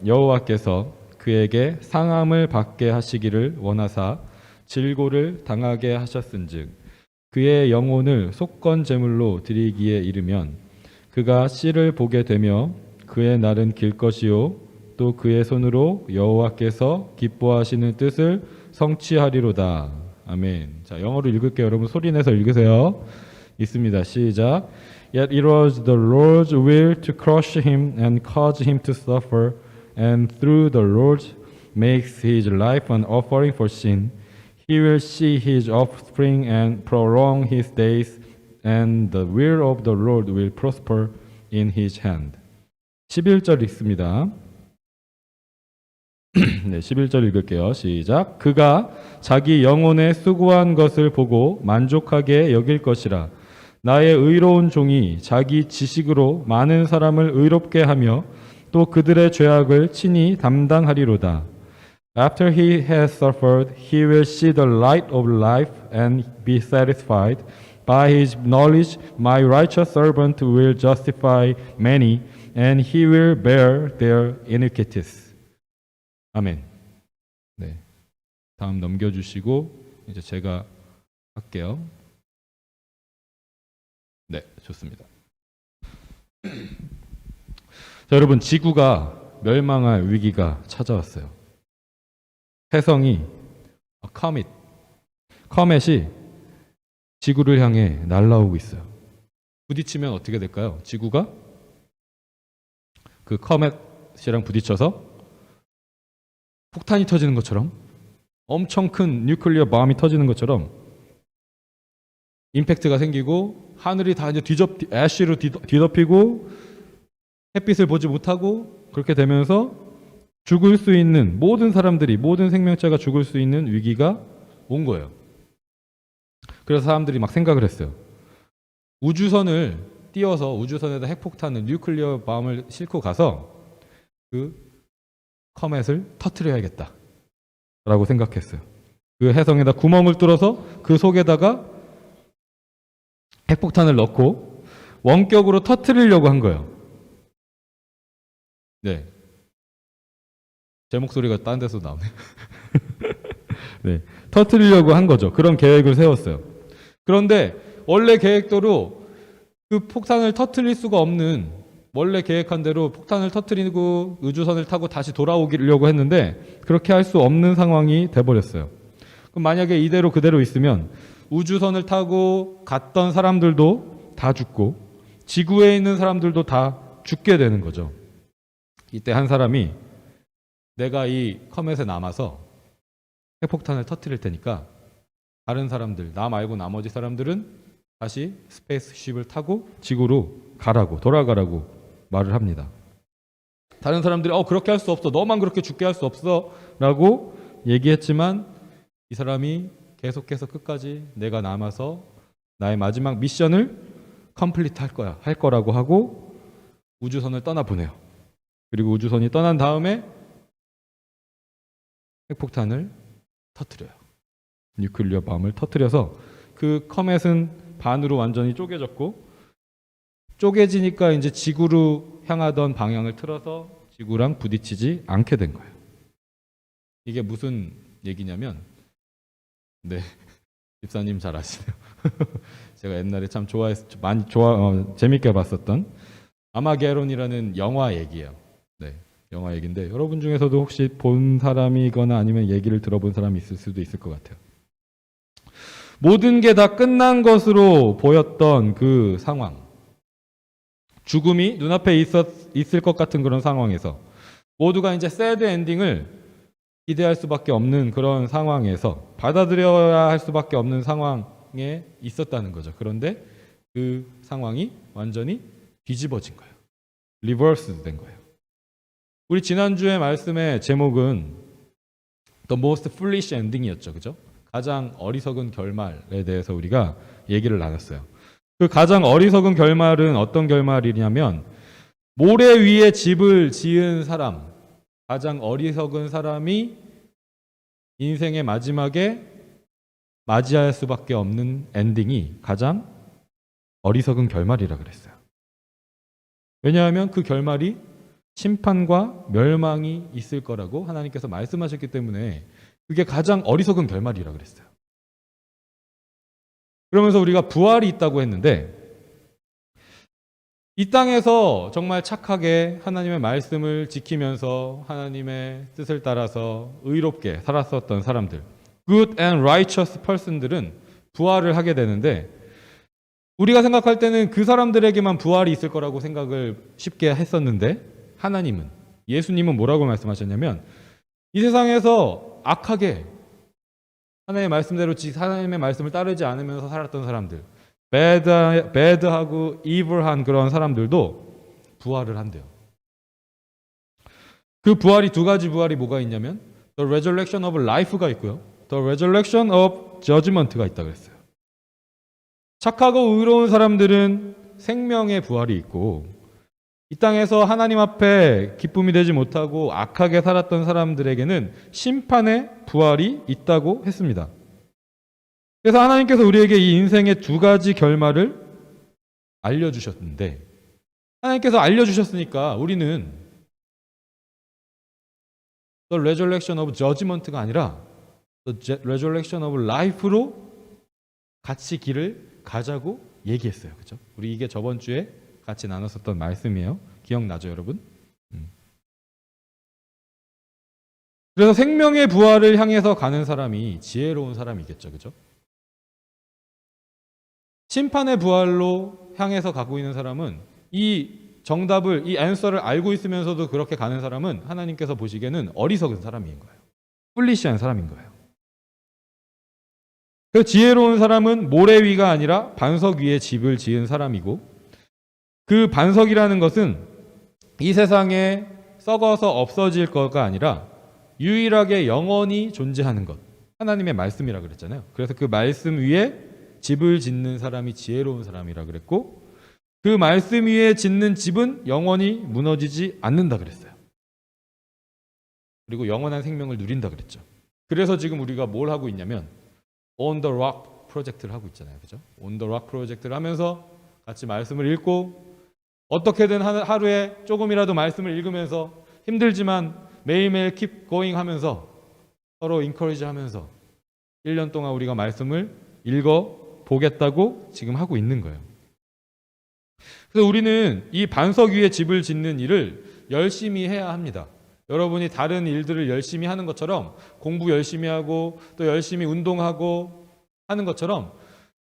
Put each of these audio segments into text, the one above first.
여호와께서 그에게 상함을 받게 하시기를 원하사 질고를 당하게 하셨은즉 그의 영혼을 속건 제물로 드리기에 이르면 그가 씨를 보게 되며 그의 날은 길 것이요 또 그의 손으로 여호와께서 기뻐하시는 뜻을 성취하리로다. 아멘. 자, 영어로 읽을게요. 여러분 소리 내서 읽으세요. 있습니다. 시작. Yet it was the Lord's will to crush him and cause him to suffer, and through the Lord makes his life an offering for sin. He will see his offspring and prolong his days, and the will of the Lord will prosper in his hand. 11절 읽습니다. 네, 11절 읽을게요. 시작. 그가 자기 영혼에 수고한 것을 보고 만족하게 여길 것이라. 나의 의로운 종이 자기 지식으로 많은 사람을 의롭게 하며 또 그들의 죄악을 친히 담당하리로다. After he has suffered, he will see the light of life and be satisfied. By his knowledge, my righteous servant will justify many, and he will bear their iniquities. 아멘. 네, 다음 넘겨주시고 이제 제가 할게요. 네, 좋습니다. 자, 여러분, 지구가 멸망할 위기가 찾아왔어요. 혜성이 커멧이 지구를 향해 날아오고 있어요. 부딪히면 어떻게 될까요? 지구가 그 커멧이랑 부딪혀서 폭탄이 터지는 것처럼, 엄청 큰 뉴클리어 bom이 터지는 것처럼 임팩트가 생기고 하늘이 다 이제 애쉬로 뒤덮이고 햇빛을 보지 못하고 그렇게 되면서 죽을 수 있는 모든 사람들이, 모든 생명체가 죽을 수 있는 위기가 온 거예요. 그래서 사람들이 막 생각을 했어요. 우주선을 띄워서 우주선에다 핵폭탄을, 뉴클리어 bom을 싣고 가서 그 커멧을 터뜨려야겠다 라고 생각했어요. 그 혜성에다 구멍을 뚫어서 그 속에다가 핵폭탄을 넣고 원격으로 터뜨리려고 한 거예요. 네, 제 목소리가 딴 데서 나오네. 네, 터뜨리려고 한 거죠. 그런 계획을 세웠어요. 그런데 원래 계획대로 그 폭탄을 터뜨릴 수가 없는, 원래 계획한 대로 폭탄을 터뜨리고 우주선을 타고 다시 돌아오려고 했는데 그렇게 할 수 없는 상황이 돼버렸어요. 그럼 만약에 이대로 그대로 있으면 우주선을 타고 갔던 사람들도 다 죽고 지구에 있는 사람들도 다 죽게 되는 거죠. 이때 한 사람이 내가 이 커멧에 남아서 핵폭탄을 터뜨릴 테니까 다른 사람들, 나 말고 나머지 사람들은 다시 스페이스쉽을 타고 지구로 돌아가라고 말을 합니다. 다른 사람들이 그렇게 할 수 없어, 너만 그렇게 죽게 할 수 없어 라고 얘기했지만 이 사람이 계속해서 끝까지 내가 남아서 나의 마지막 미션을 컴플리트 할 거라고 하고 우주선을 떠나보내요. 그리고 우주선이 떠난 다음에 핵폭탄을 터뜨려요. 뉴클리어 bom을 터뜨려서 그 커멧은 반으로 완전히 쪼개졌고, 쪼개지니까 이제 지구로 향하던 방향을 틀어서 지구랑 부딪히지 않게 된 거예요. 이게 무슨 얘기냐면, 네, 집사님 잘 아시네요. 제가 옛날에 참 재밌게 봤었던 아마게론이라는 영화 얘기예요. 네, 영화 얘기인데 여러분 중에서도 혹시 본 사람이거나 아니면 얘기를 들어본 사람이 있을 수도 있을 것 같아요. 모든 게 다 끝난 것으로 보였던 그 상황, 죽음이 눈앞에 있을 것 같은 그런 상황에서 모두가 이제 새드 엔딩을 기대할 수밖에 없는 그런 상황에서 받아들여야 할 수밖에 없는 상황에 있었다는 거죠. 그런데 그 상황이 완전히 뒤집어진 거예요. 리버스 된 거예요. 우리 지난주에 말씀의 제목은 The Most Foolish Ending이었죠. 그죠? 가장 어리석은 결말에 대해서 우리가 얘기를 나눴어요. 그 가장 어리석은 결말은 어떤 결말이냐면, 모래 위에 집을 지은 사람, 가장 어리석은 사람이 인생의 마지막에 맞이할 수밖에 없는 엔딩이 가장 어리석은 결말이라 그랬어요. 왜냐하면 그 결말이 심판과 멸망이 있을 거라고 하나님께서 말씀하셨기 때문에 그게 가장 어리석은 결말이라 그랬어요. 그러면서 우리가 부활이 있다고 했는데 이 땅에서 정말 착하게 하나님의 말씀을 지키면서 하나님의 뜻을 따라서 의롭게 살았었던 사람들, good and righteous person들은 부활을 하게 되는데 우리가 생각할 때는 그 사람들에게만 부활이 있을 거라고 생각을 쉽게 했었는데 하나님은, 예수님은 뭐라고 말씀하셨냐면 이 세상에서 악하게 하나님의 말씀대로 하나님의 말씀을 따르지 않으면서 살았던 사람들, 배드하고 이블한 그런 사람들도 부활을 한대요. 그 부활이 두 가지 부활이 뭐가 있냐면 The Resurrection of Life가 있고요. The Resurrection of Judgment가 있다고 그랬어요. 착하고 의로운 사람들은 생명의 부활이 있고 이 땅에서 하나님 앞에 기쁨이 되지 못하고 악하게 살았던 사람들에게는 심판의 부활이 있다고 했습니다. 그래서 하나님께서 우리에게 이 인생의 두 가지 결말을 알려주셨는데 하나님께서 알려주셨으니까 우리는 The Resurrection of Judgment가 아니라 The Resurrection of Life로 같이 길을 가자고 얘기했어요. 그렇죠? 우리 이게 저번 주에 같이 나눴었던 말씀이에요. 기억나죠, 여러분? 그래서 생명의 부활을 향해서 가는 사람이 지혜로운 사람이겠죠. 그렇죠? 심판의 부활로 향해서 가고 있는 사람은 이 정답을, 이 앤서를 알고 있으면서도 그렇게 가는 사람은 하나님께서 보시기에는 어리석은 사람인 거예요. 풀리시한 사람인 거예요. 그 지혜로운 사람은 모래 위가 아니라 반석 위에 집을 지은 사람이고 그 반석이라는 것은 이 세상에 썩어서 없어질 거가 아니라 유일하게 영원히 존재하는 것. 하나님의 말씀이라 그랬잖아요. 그래서 그 말씀 위에 집을 짓는 사람이 지혜로운 사람이라 그랬고 그 말씀 위에 짓는 집은 영원히 무너지지 않는다 그랬어요. 그리고 영원한 생명을 누린다 그랬죠. 그래서 지금 우리가 뭘 하고 있냐면 On the Rock 프로젝트를 하고 있잖아요. 그죠? On the Rock 프로젝트를 하면서 같이 말씀을 읽고 어떻게든 하루에 조금이라도 말씀을 읽으면서 힘들지만 매일매일 keep going 하면서 서로 encourage 하면서 1년 동안 우리가 말씀을 읽어 보겠다고 지금 하고 있는 거예요. 그래서 우리는 이 반석 위에 집을 짓는 일을 열심히 해야 합니다. 여러분이 다른 일들을 열심히 하는 것처럼 공부 열심히 하고 또 열심히 운동하고 하는 것처럼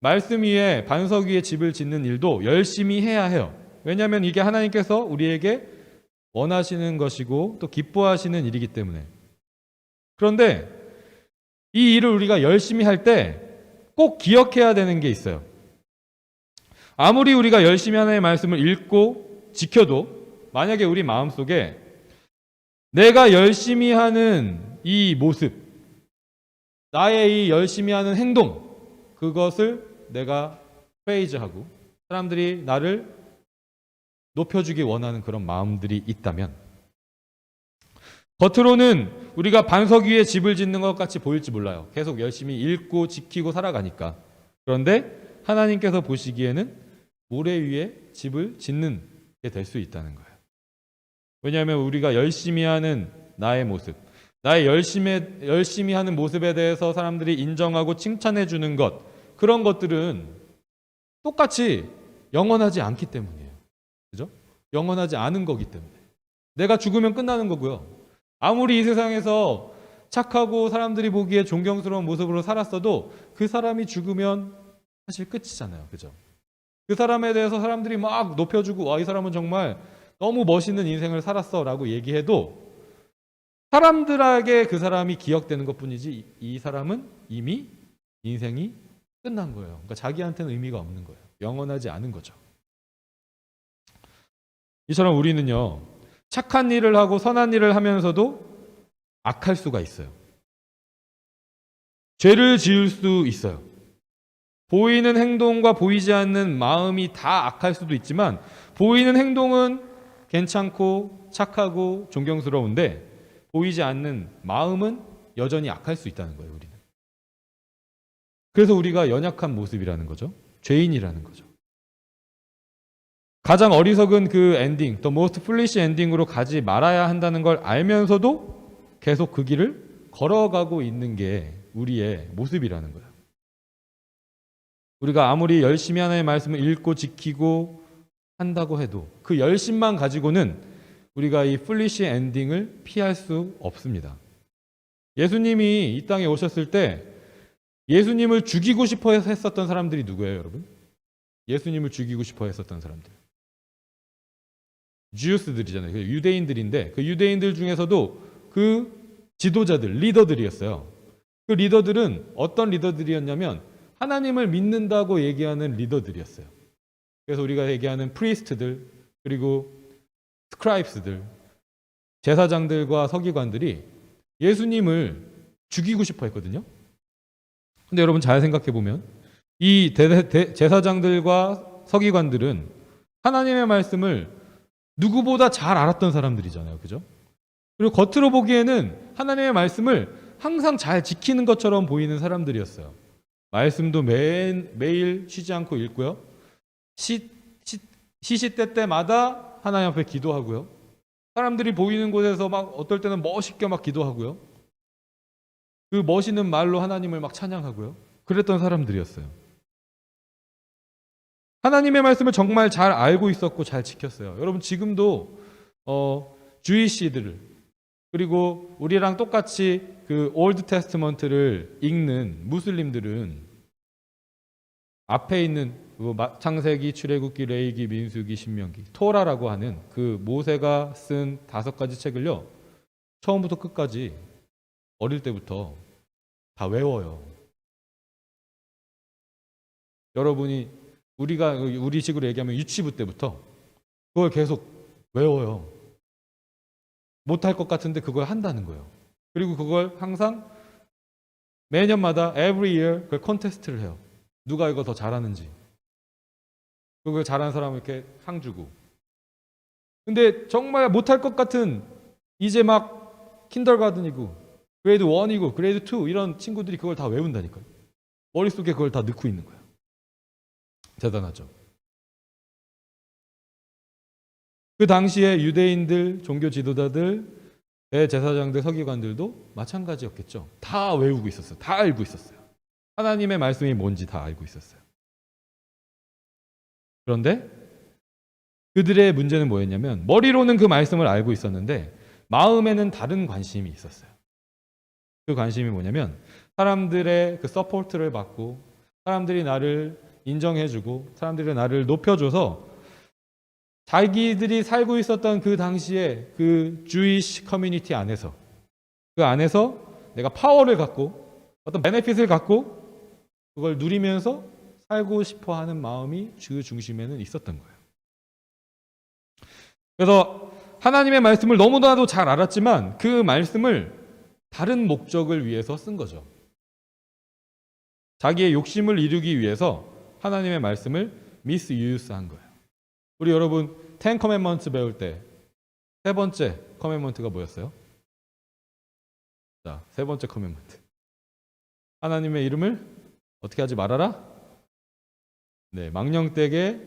말씀 위에 반석 위에 집을 짓는 일도 열심히 해야 해요. 왜냐하면 이게 하나님께서 우리에게 원하시는 것이고 또 기뻐하시는 일이기 때문에. 그런데 이 일을 우리가 열심히 할 때 꼭 기억해야 되는 게 있어요. 아무리 우리가 열심히 하나님의 말씀을 읽고 지켜도 만약에 우리 마음속에 내가 열심히 하는 이 모습, 나의 이 열심히 하는 행동, 그것을 내가 프레이즈하고 사람들이 나를 높여주기 원하는 그런 마음들이 있다면 겉으로는 우리가 반석 위에 집을 짓는 것 같이 보일지 몰라요. 계속 열심히 읽고 지키고 살아가니까. 그런데 하나님께서 보시기에는 모래 위에 집을 짓는 게 될 수 있다는 거예요. 왜냐하면 우리가 열심히 하는 나의 모습, 나의 열심히 하는 모습에 대해서 사람들이 인정하고 칭찬해 주는 것, 그런 것들은 똑같이 영원하지 않기 때문이에요. 그죠? 영원하지 않은 거기 때문에. 내가 죽으면 끝나는 거고요. 아무리 이 세상에서 착하고 사람들이 보기에 존경스러운 모습으로 살았어도 그 사람이 죽으면 사실 끝이잖아요. 그죠? 그 사람에 대해서 사람들이 막 높여주고 와, 이 사람은 정말 너무 멋있는 인생을 살았어 라고 얘기해도 사람들에게 그 사람이 기억되는 것뿐이지 이 사람은 이미 인생이 끝난 거예요. 그러니까 자기한테는 의미가 없는 거예요. 영원하지 않은 거죠. 이처럼 우리는요, 착한 일을 하고 선한 일을 하면서도 악할 수가 있어요. 죄를 지을 수 있어요. 보이는 행동과 보이지 않는 마음이 다 악할 수도 있지만 보이는 행동은 괜찮고 착하고 존경스러운데 보이지 않는 마음은 여전히 악할 수 있다는 거예요. 우리는. 그래서 우리가 연약한 모습이라는 거죠. 죄인이라는 거죠. 가장 어리석은 그 엔딩, the most foolish ending으로 가지 말아야 한다는 걸 알면서도 계속 그 길을 걸어가고 있는 게 우리의 모습이라는 거예요. 우리가 아무리 열심히 하나님의 말씀을 읽고 지키고 한다고 해도 그 열심만 가지고는 우리가 이 foolish ending을 피할 수 없습니다. 예수님이 이 땅에 오셨을 때 예수님을 죽이고 싶어 했었던 사람들이 누구예요, 여러분? 예수님을 죽이고 싶어 했었던 사람들. 주스들이잖아요. 유대인들인데 그 유대인들 중에서도 그 지도자들, 리더들이었어요. 그 리더들은 어떤 리더들이었냐면 하나님을 믿는다고 얘기하는 리더들이었어요. 그래서 우리가 얘기하는 프리스트들, 그리고 스크라이브스들, 제사장들과 서기관들이 예수님을 죽이고 싶어 했거든요. 근데 여러분 잘 생각해 보면 이 제사장들과 서기관들은 하나님의 말씀을 누구보다 잘 알았던 사람들이잖아요. 그죠? 그리고 겉으로 보기에는 하나님의 말씀을 항상 잘 지키는 것처럼 보이는 사람들이었어요. 말씀도 매일 쉬지 않고 읽고요. 시시때때마다 하나님 앞에 기도하고요. 사람들이 보이는 곳에서 막 어떨 때는 멋있게 막 기도하고요. 그 멋있는 말로 하나님을 막 찬양하고요. 그랬던 사람들이었어요. 하나님의 말씀을 정말 잘 알고 있었고 잘 지켰어요. 여러분 지금도 주이시들 그리고 우리랑 똑같이 그 올드 테스트먼트를 읽는 무슬림들은 앞에 있는 창세기, 출애굽기, 레위기, 민수기, 신명기, 토라라고 하는 그 모세가 쓴 5가지 책을요. 처음부터 끝까지 어릴 때부터 다 외워요. 여러분이 우리 식으로 얘기하면 유치부 때부터 그걸 계속 외워요. 못할 것 같은데 그걸 한다는 거예요. 그리고 그걸 항상 매년마다 every year 그걸 콘테스트를 해요. 누가 이거 더 잘하는지. 그걸 잘하는 사람을 이렇게 상 주고. 근데 정말 못할 것 같은 이제 막 킨더가든이고 그레이드 1이고 그레이드 2 이런 친구들이 그걸 다 외운다니까요. 머릿속에 그걸 다 넣고 있는 거예요. 대단하죠. 그 당시에 유대인들, 종교 지도자들, 대제사장들, 서기관들도 마찬가지였겠죠. 다 외우고 있었어요. 다 알고 있었어요. 하나님의 말씀이 뭔지 다 알고 있었어요. 그런데 그들의 문제는 뭐였냐면 머리로는 그 말씀을 알고 있었는데 마음에는 다른 관심이 있었어요. 그 관심이 뭐냐면 사람들의 그 서포트를 받고 사람들이 나를 인정해주고 사람들이 나를 높여줘서 자기들이 살고 있었던 그 당시에 그 주이시 커뮤니티 안에서 그 안에서 내가 파워를 갖고 어떤 베네핏을 갖고 그걸 누리면서 살고 싶어 하는 마음이 그 중심에는 있었던 거예요. 그래서 하나님의 말씀을 너무나도 잘 알았지만 그 말씀을 다른 목적을 위해서 쓴 거죠. 자기의 욕심을 이루기 위해서 하나님의 말씀을 미스유스한 거예요. 우리 여러분 10 커맨먼트 배울 때 세 번째 커맨먼트가 뭐였어요? 자, 세 번째 커맨먼트. 하나님의 이름을 어떻게 하지 말아라? 네, 망령되게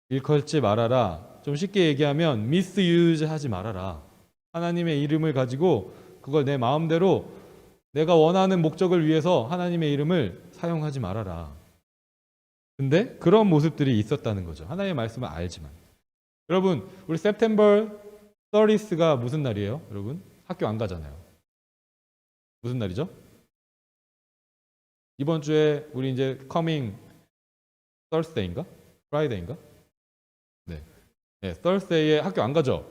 일컬지 말아라. 좀 쉽게 얘기하면 미스유즈 하지 말아라. 하나님의 이름을 가지고 그걸 내 마음대로 내가 원하는 목적을 위해서 하나님의 이름을 사용하지 말아라. 근데 그런 모습들이 있었다는 거죠. 하나님의 말씀을 알지만. 여러분, 우리 September 30th가 무슨 날이에요? 여러분, 학교 안 가잖아요. 무슨 날이죠? 이번 주에 우리 이제 coming Thursday인가? Friday인가? 네. 네, Thursday에 학교 안 가죠?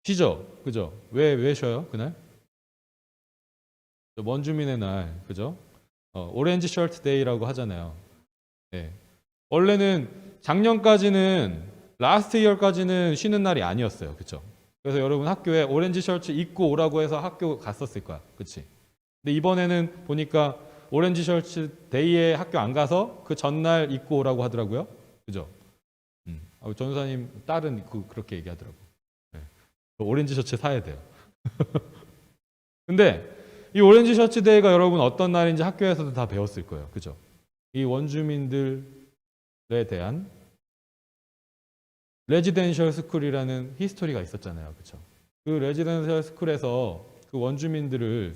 쉬죠? 그죠? 왜 쉬어요? 그날? 원주민의 날, 그죠? 오렌지 셔츠 데이라고 하잖아요. 네. 원래는 작년까지는 라스트 이어까지는 쉬는 날이 아니었어요. 그렇죠? 그래서 여러분 학교에 오렌지 셔츠 입고 오라고 해서 학교 갔었을 거야. 그렇지? 근데 이번에는 보니까 오렌지 셔츠 데이에 학교 안 가서 그 전날 입고 오라고 하더라고요. 그죠? 전도사님 딸은 그렇게 얘기하더라고. 네. 오렌지 셔츠 사야 돼요. 근데 이 오렌지 셔츠 데이가 여러분 어떤 날인지 학교에서도 다 배웠을 거예요. 그죠? 이 원주민들에 대한 레지덴셜 스쿨이라는 히스토리가 있었잖아요. 그렇죠? 그 레지덴셜 스쿨에서 그 원주민들을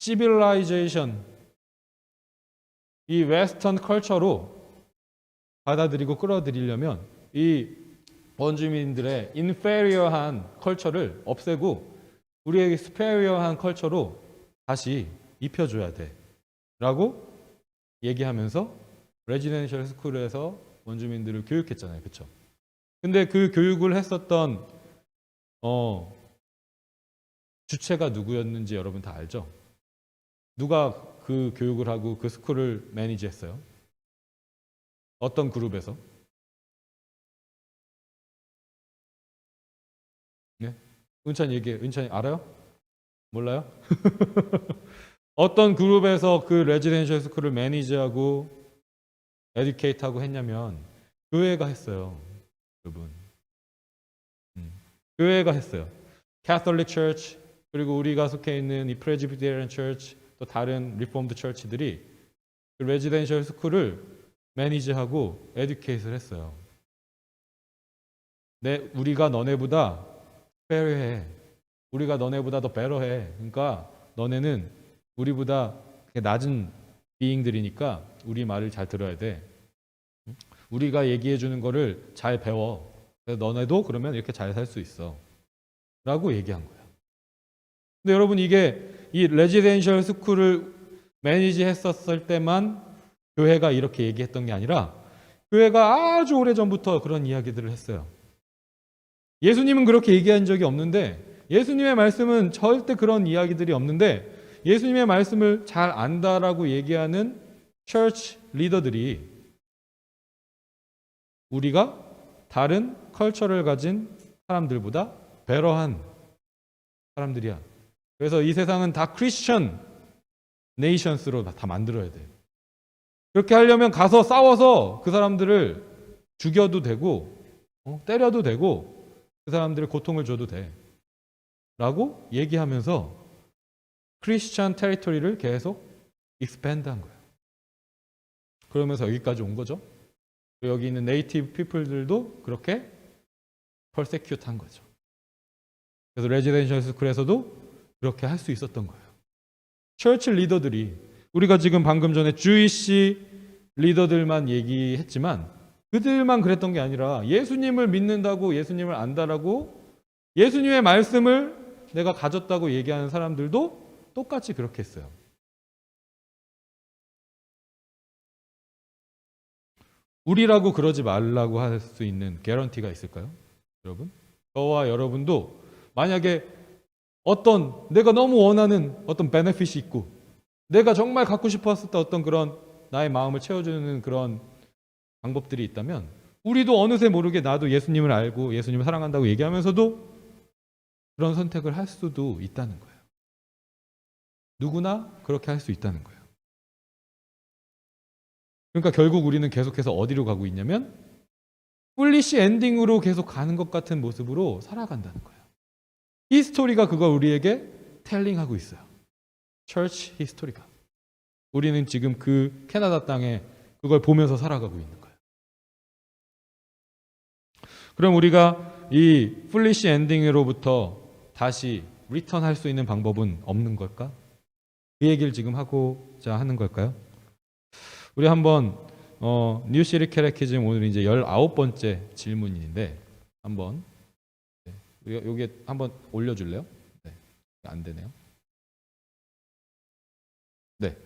시빌라이제이션, 이 웨스턴 컬처로 받아들이고 끌어들이려면 이 원주민들의 인페리어한 컬처를 없애고 우리에게 스페리어한 컬처로 다시 입혀줘야 돼 라고 얘기하면서 레지덴셜 스쿨에서 원주민들을 교육했잖아요. 그렇죠? 근데 그 교육을 했었던 주체가 누구였는지 여러분 다 알죠? 누가 그 교육을 하고 그 스쿨을 매니지했어요? 어떤 그룹에서? 네? 은찬이 얘기해. 은찬이 알아요? 몰라요? 어떤 그룹에서 그 레지덴셜 스쿨을 매니지하고 에듀케이트하고 했냐면 교회가 했어요. 여러분. 교회가 했어요. Catholic Church 그리고 우리가 속해 있는 이 Presbyterian Church 또 다른 리폼드 처치들이 그 레지덴셜 스쿨을 매니지하고 에듀케이트를 했어요. 우리가 너네보다 페어해. 우리가 너네보다 더 베러해. 그러니까 너네는 우리보다 낮은 비잉들이니까 우리 말을 잘 들어야 돼. 우리가 얘기해 주는 거를 잘 배워. 그래서 너네도 그러면 이렇게 잘 살 수 있어. 라고 얘기한 거예요. 근데 여러분 이게 이 레지덴셜 스쿨을 매니지 했었을 때만 교회가 이렇게 얘기했던 게 아니라 교회가 아주 오래전부터 그런 이야기들을 했어요. 예수님은 그렇게 얘기한 적이 없는데 예수님의 말씀은 절대 그런 이야기들이 없는데 예수님의 말씀을 잘 안다라고 얘기하는 처치 리더들이 우리가 다른 컬처를 가진 사람들보다 베러한 사람들이야. 그래서 이 세상은 다 크리스천 네이션스로 다 만들어야 돼. 그렇게 하려면 가서 싸워서 그 사람들을 죽여도 되고 때려도 되고 그 사람들의 고통을 줘도 돼. 라고 얘기하면서 크리스천 테리토리를 계속 익스펜드한 거예요. 그러면서 여기까지 온 거죠. 여기 있는 네이티브 피플들도 그렇게 퍼세큐트 한 거죠. 그래서 레지덴셜 스쿨에서도 그렇게 할 수 있었던 거예요. 처치 리더들이 우리가 지금 방금 전에 주이시 리더들만 얘기했지만 그들만 그랬던 게 아니라 예수님을 믿는다고 예수님을 안다라고 예수님의 말씀을 내가 가졌다고 얘기하는 사람들도 똑같이 그렇게 했어요. 우리라고 그러지 말라고 할 수 있는 개런티가 있을까요? 여러분? 저와 여러분도 만약에 내가 너무 원하는 어떤 베네핏이 있고 내가 정말 갖고 싶었을 때 어떤 그런 나의 마음을 채워주는 그런 방법들이 있다면 우리도 어느새 모르게 나도 예수님을 알고 예수님을 사랑한다고 얘기하면서도 그런 선택을 할 수도 있다는 거예요. 누구나 그렇게 할 수 있다는 거예요. 그러니까 결국 우리는 계속해서 어디로 가고 있냐면 풀리시 엔딩으로 계속 가는 것 같은 모습으로 살아간다는 거예요. 이 스토리가 그걸 우리에게 텔링하고 있어요. 처치 히스토리가. 우리는 지금 그 캐나다 땅에 그걸 보면서 살아가고 있는 거예요. 그럼 우리가 이 풀리시 엔딩으로부터 다시 리턴할 수 있는 방법은 없는 걸까? 그 얘기를 지금 하고자 하는 걸까요? 우리 한번 뉴시리 캐레키즘 오늘 이제 19번째 질문인데 한번 여기에 한번 올려줄래요? 네, 안 되네요. 네.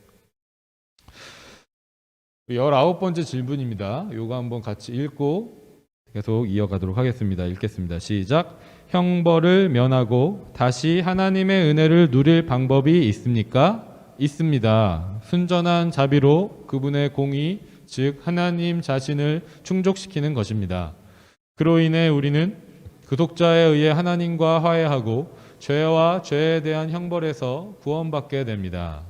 19번째 질문입니다. 요거 한번 같이 읽고 계속 이어가도록 하겠습니다. 읽겠습니다. 시작. 형벌을 면하고 다시 하나님의 은혜를 누릴 방법이 있습니까? 있습니다. 순전한 자비로 그분의 공의, 즉 하나님 자신을 충족시키는 것입니다. 그로 인해 우리는 구속자에 의해 하나님과 화해하고 죄와 죄에 대한 형벌에서 구원받게 됩니다.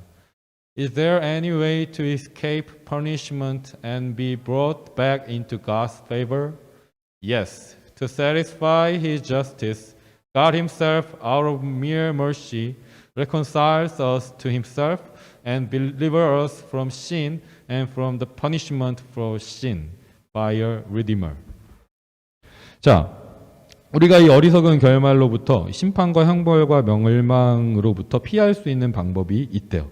Is there any way to escape punishment and be brought back into God's favor? Yes, to satisfy His justice, God Himself, out of mere mercy, reconciles us to Himself and delivers us from sin and from the punishment for sin by a Redeemer. 자, 우리가 이 어리석은 결말로부터 심판과 형벌과 멸망으로부터 피할 수 있는 방법이 있대요.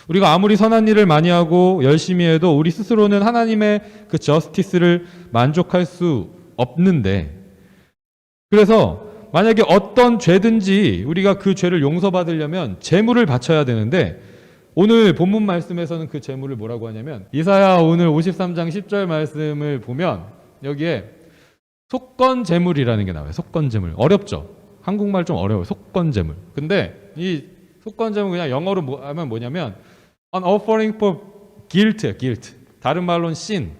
우리가 아무리 선한 일을 많이 하고 열심히 해도 우리 스스로는 하나님의 그 저스티스를 만족할 수 없는데, 그래서 만약에 어떤 죄든지 우리가 그 죄를 용서받으려면 제물을 바쳐야 되는데, 오늘 본문 말씀에서는 그 제물을 뭐라고 하냐면, 이사야 오늘 53장 10절 말씀을 보면 여기에 속건 제물이라는 게 나와요. 속건 제물. 어렵죠? 한국말 좀 어려워요. 속건 제물. 근데 이 속건 제물 그냥 영어로 하면 뭐냐면 an offering for guilt예요. guilt. 다른 말로는 sin.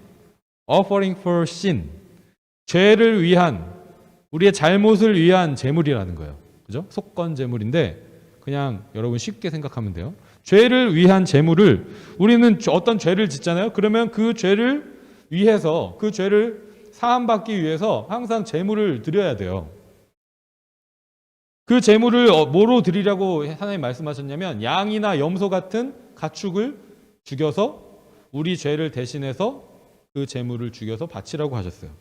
offering for sin. 죄를 위한, 우리의 잘못을 위한 제물이라는 거예요. 그죠? 속건 제물인데 그냥 여러분 쉽게 생각하면 돼요. 죄를 위한 제물을, 우리는 어떤 죄를 짓잖아요. 그러면 그 죄를 위해서, 그 죄를 사함받기 위해서 항상 제물을 드려야 돼요. 그 제물을 뭐로 드리라고 하나님 말씀하셨냐면 양이나 염소 같은 가축을 죽여서 우리 죄를 대신해서 그 제물을 죽여서 바치라고 하셨어요.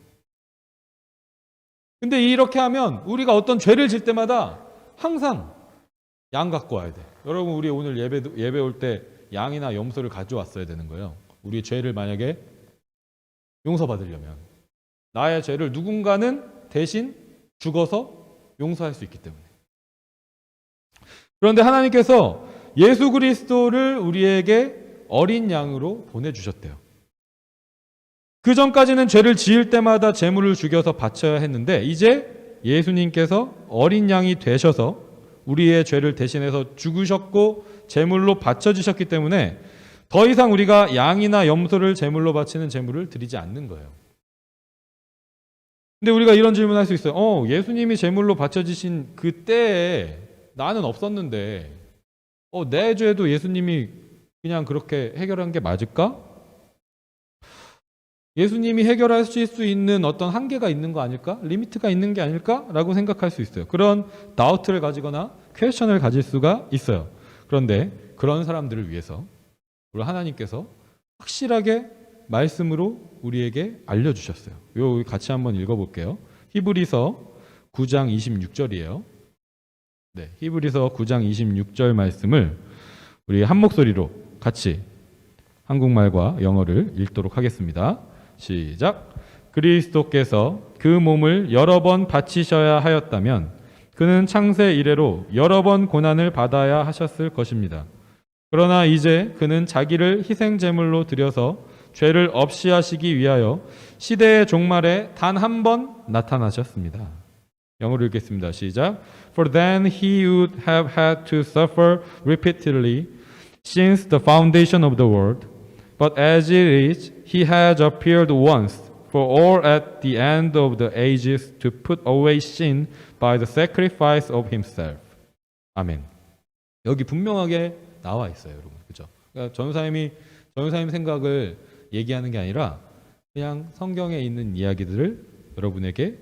근데 이렇게 하면 우리가 어떤 죄를 질 때마다 항상 양 갖고 와야 돼. 여러분, 우리 오늘 예배 올 때 양이나 염소를 가져왔어야 되는 거예요. 우리의 죄를 만약에 용서받으려면 나의 죄를 누군가는 대신 죽어서 용서할 수 있기 때문에. 그런데 하나님께서 예수 그리스도를 우리에게 어린 양으로 보내주셨대요. 그 전까지는 죄를 지을 때마다 제물을 죽여서 바쳐야 했는데 이제 예수님께서 어린 양이 되셔서 우리의 죄를 대신해서 죽으셨고 제물로 바쳐지셨기 때문에 더 이상 우리가 양이나 염소를 제물로 바치는 제물을 드리지 않는 거예요. 근데 우리가 이런 질문을 할 수 있어요. 예수님이 제물로 바쳐지신 그때에 나는 없었는데 내 죄도 예수님이 그냥 그렇게 해결한 게 맞을까? 예수님이 해결하실 수 있는 어떤 한계가 있는 거 아닐까? 리미트가 있는 게 아닐까? 라고 생각할 수 있어요. 그런 다우트를 가지거나 퀘스천을 가질 수가 있어요. 그런데 그런 사람들을 위해서 우리 하나님께서 확실하게 말씀으로 우리에게 알려주셨어요. 요 같이 한번 읽어볼게요. 히브리서 9장 26절이에요. 네, 히브리서 9장 26절 말씀을 우리 한 목소리로 같이 한국말과 영어를 읽도록 하겠습니다. 시작. 그리스도께서 그 몸을 여러 번 바치셔야 하였다면 그는 창세 이래로 여러 번 고난을 받아야 하셨을 것입니다. 그러나 이제 그는 자기를 희생 제물로 드려서 죄를 없이 하시기 위하여 시대의 종말에 단 한 번 나타나셨습니다. 영어로 읽겠습니다. 시작. For then he would have had to suffer repeatedly since the foundation of the world. But as it is, he has appeared once for all at the end of the ages to put away sin by the sacrifice of himself. 아멘. 여기 분명하게 나와 있어요, 여러분. 그죠? 그러니까 전사님 생각을 얘기하는 게 아니라 그냥 성경에 있는 이야기들을 여러분에게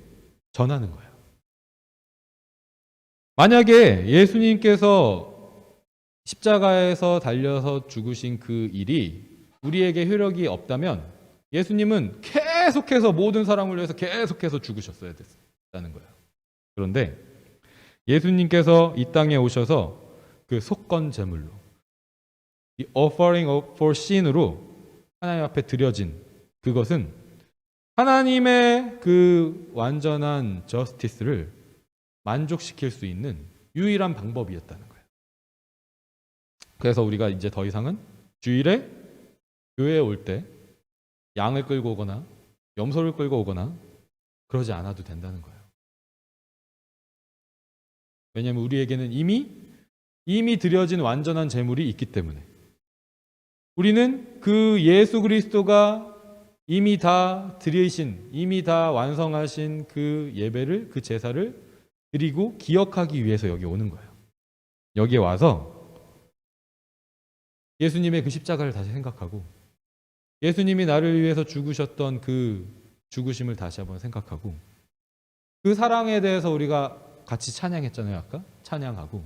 전하는 거예요. 만약에 예수님께서 십자가에서 달려서 죽으신 그 일이 우리에게 효력이 없다면 예수님은 계속해서 모든 사람을 위해서 계속해서 죽으셨어야 됐다는 거예요. 그런데 예수님께서 이 땅에 오셔서 그 속건 제물로 이 offering for sin으로 하나님 앞에 드려진 그것은 하나님의 그 완전한 저스티스를 만족시킬 수 있는 유일한 방법이었다는 거예요. 그래서 우리가 이제 더 이상은 주일에 교회에 올 때 양을 끌고 오거나 염소를 끌고 오거나 그러지 않아도 된다는 거예요. 왜냐하면 우리에게는 이미 드려진 완전한 제물이 있기 때문에 우리는 그 예수 그리스도가 이미 다 드리신, 이미 다 완성하신 그 예배를, 그 제사를 드리고 기억하기 위해서 여기 오는 거예요. 여기에 와서 예수님의 그 십자가를 다시 생각하고 예수님이 나를 위해서 죽으셨던 그 죽으심을 다시 한번 생각하고 그 사랑에 대해서 우리가 같이 찬양했잖아요. 아까 찬양하고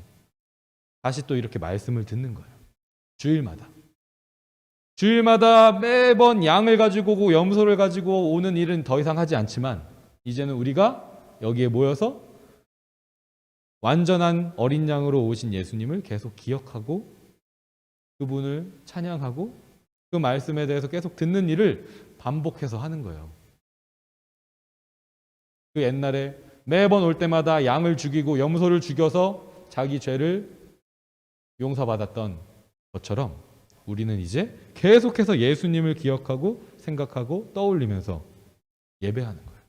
다시 또 이렇게 말씀을 듣는 거예요. 주일마다 매번 양을 가지고 오고 염소를 가지고 오는 일은 더 이상 하지 않지만 이제는 우리가 여기에 모여서 완전한 어린 양으로 오신 예수님을 계속 기억하고 그분을 찬양하고 그 말씀에 대해서 계속 듣는 일을 반복해서 하는 거예요. 그 옛날에 매번 올 때마다 양을 죽이고 염소를 죽여서 자기 죄를 용서받았던 것처럼 우리는 이제 계속해서 예수님을 기억하고 생각하고 떠올리면서 예배하는 거예요.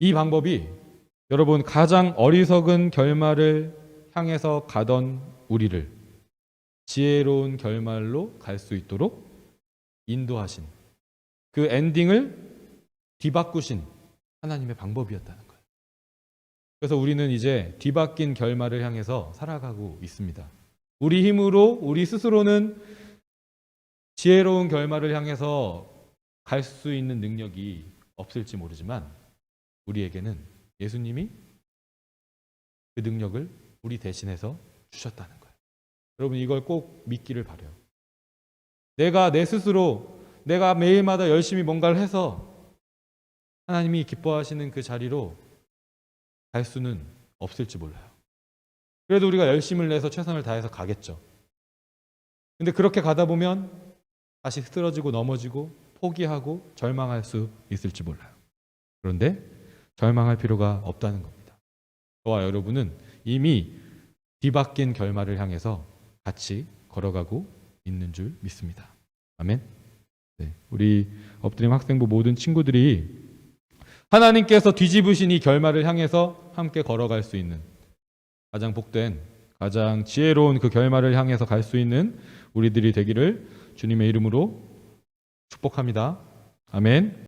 이 방법이 여러분 가장 어리석은 결말을 향해서 가던 우리를 지혜로운 결말로 갈 수 있도록 인도하신 그 엔딩을 뒤바꾸신 하나님의 방법이었다는 거예요. 그래서 우리는 이제 뒤바뀐 결말을 향해서 살아가고 있습니다. 우리 힘으로 우리 스스로는 지혜로운 결말을 향해서 갈 수 있는 능력이 없을지 모르지만 우리에게는 예수님이 그 능력을 우리 대신해서 주셨다는 거예요. 여러분 이걸 꼭 믿기를 바라요. 내가 내 스스로 내가 매일마다 열심히 뭔가를 해서 하나님이 기뻐하시는 그 자리로 갈 수는 없을지 몰라요. 그래도 우리가 열심을 내서 최선을 다해서 가겠죠. 근데 그렇게 가다 보면 다시 쓰러지고 넘어지고 포기하고 절망할 수 있을지 몰라요. 그런데 절망할 필요가 없다는 겁니다. 저와 여러분은 이미 뒤바뀐 결말을 향해서 같이 걸어가고 있는 줄 믿습니다. 아멘. 네, 우리 엎드림 학생부 모든 친구들이 하나님께서 뒤집으신 이 결말을 향해서 함께 걸어갈 수 있는 가장 복된, 가장 지혜로운 그 결말을 향해서 갈 수 있는 우리들이 되기를 주님의 이름으로 축복합니다. 아멘.